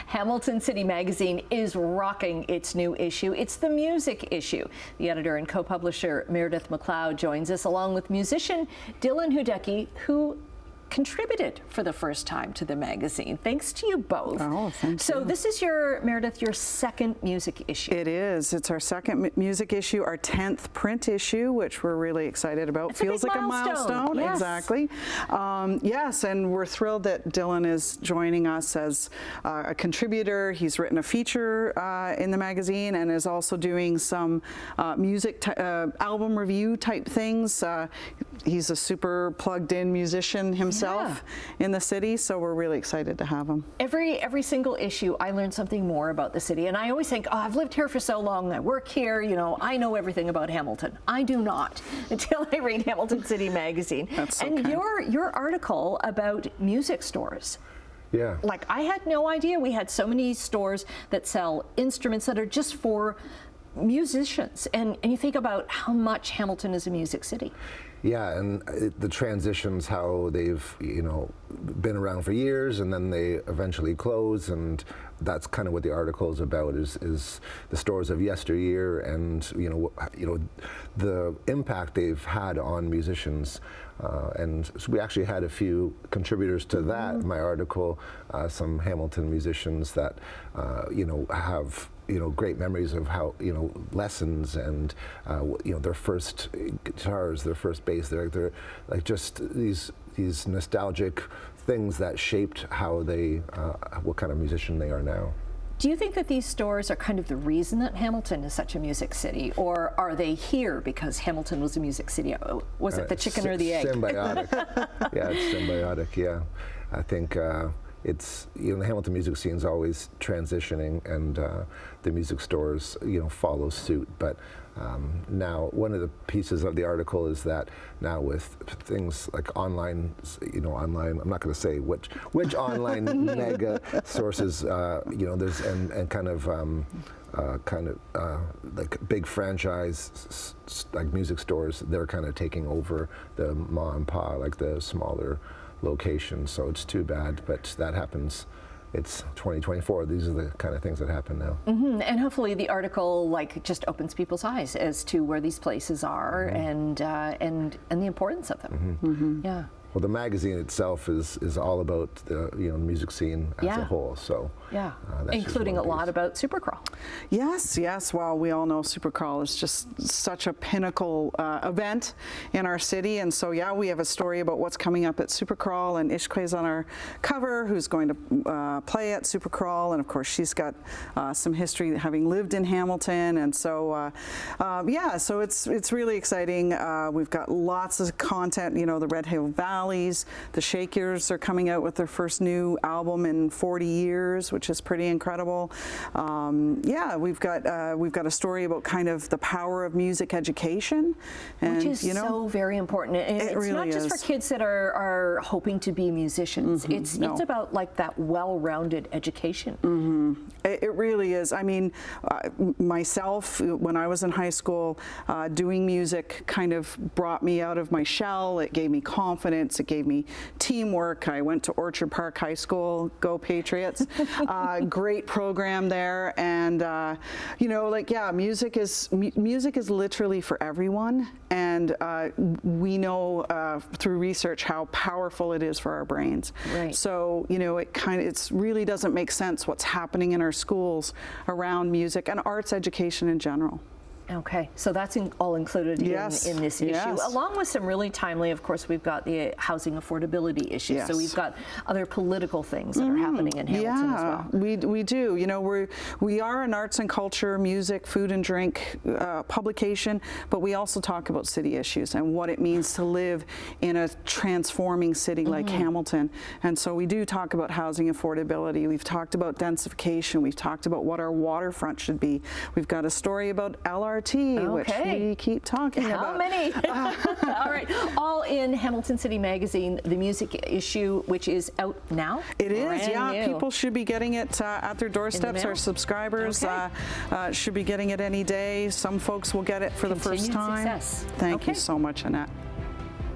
Hamilton City Magazine is rocking its new issue. It's the music issue. The editor and co-publisher Meredith MacLeod joins us, along with musician Dylan Hudecki, who contributed for the first time to the magazine. Thanks to you both. Oh, thank you. So this is Meredith, your second music issue. It is. It's our second music issue, our 10th print issue, which we're really excited about. It's Feels like a milestone. Yes. Exactly. Yes, and we're thrilled that Dylan is joining us as a contributor. He's written a feature in the magazine and is also doing some music album review type things. He's a super plugged-in musician himself in the city, so we're really excited to have him. Every single issue, I learn something more about the city, and I always think, oh, I've lived here for so long, I work here, you know, I know everything about Hamilton. I do not until I read Hamilton City Magazine. That's so and kind. your article about music stores. Yeah. Like, I had no idea we had so many stores that sell instruments that are just for musicians, and you think about how much Hamilton is a music city. Yeah, and the transitions, how they've, you know, been around for years and then they eventually close, and that's kind of what the article is about, is the stores of yesteryear and, you know, the impact they've had on musicians. And so we actually had a few contributors to that, my article, some Hamilton musicians that, you know, have, you know, great memories of how, you know, lessons and, you know, their first guitars, their first bass, they're like just these nostalgic things that shaped how they, what kind of musician they are now. Do you think that these stores are kind of the reason that Hamilton is such a music city, or are they here because Hamilton was a music city? Was it the chicken or the egg? Symbiotic. Yeah, it's symbiotic, yeah. I think it's, you know, the Hamilton music scene is always transitioning, and the music stores, you know, follow suit. But now, one of the pieces of the article is that now with things like online, you know, I'm not going to say which online mega sources, you know, there's and kind of like big franchise like music stores, they're kind of taking over the ma and pa, like the smaller locations. So it's too bad, but that happens. It's 2024. These are the kind of things that happen now. And hopefully the article like just opens people's eyes as to where these places are and the importance of them. Yeah. Well, the magazine itself is all about the, you know, music scene as a whole. So yeah, that's including a lot about Supercrawl. Yes, yes. Well, we all know Supercrawl is just such a pinnacle event in our city, and so yeah, we have a story about what's coming up at Supercrawl, and Ishkwe's on our cover, who's going to play at Supercrawl, and of course she's got some history having lived in Hamilton, and so yeah, so it's really exciting. We've got lots of content. You know, the Red Hill Valley. The Shakers are coming out with their first new album in 40 years, which is pretty incredible. Yeah, we've got a story about kind of the power of music education, and which is, you know, so very important. And it's really not just for kids that are hoping to be musicians. It's about like that well-rounded education. It really is. I mean, myself, when I was in high school, doing music kind of brought me out of my shell. It gave me confidence. It gave me teamwork. I went to Orchard Park High School. Go Patriots. Great program there. And you know, like, yeah, music is literally for everyone. And we know through research how powerful it is for our brains. Right. So, you know, it really doesn't make sense what's happening in our schools around music and arts education in general. Okay, so that's all included in this issue, along with some really timely, of course, we've got the housing affordability issue, so we've got other political things that are happening in Hamilton as well. We do. You know, we are an arts and culture, music, food and drink publication, but we also talk about city issues and what it means to live in a transforming city like Hamilton. And so we do talk about housing affordability. We've talked about densification. We've talked about what our waterfront should be. We've got a story about LRT, which we keep talking about. How many? All right, all in Hamilton City Magazine, the music issue, which is out now. It is, yeah. People should be getting it at their doorsteps. Our subscribers should be getting it any day. Some folks will get it for the first time. Success. Thank you so much, Annette.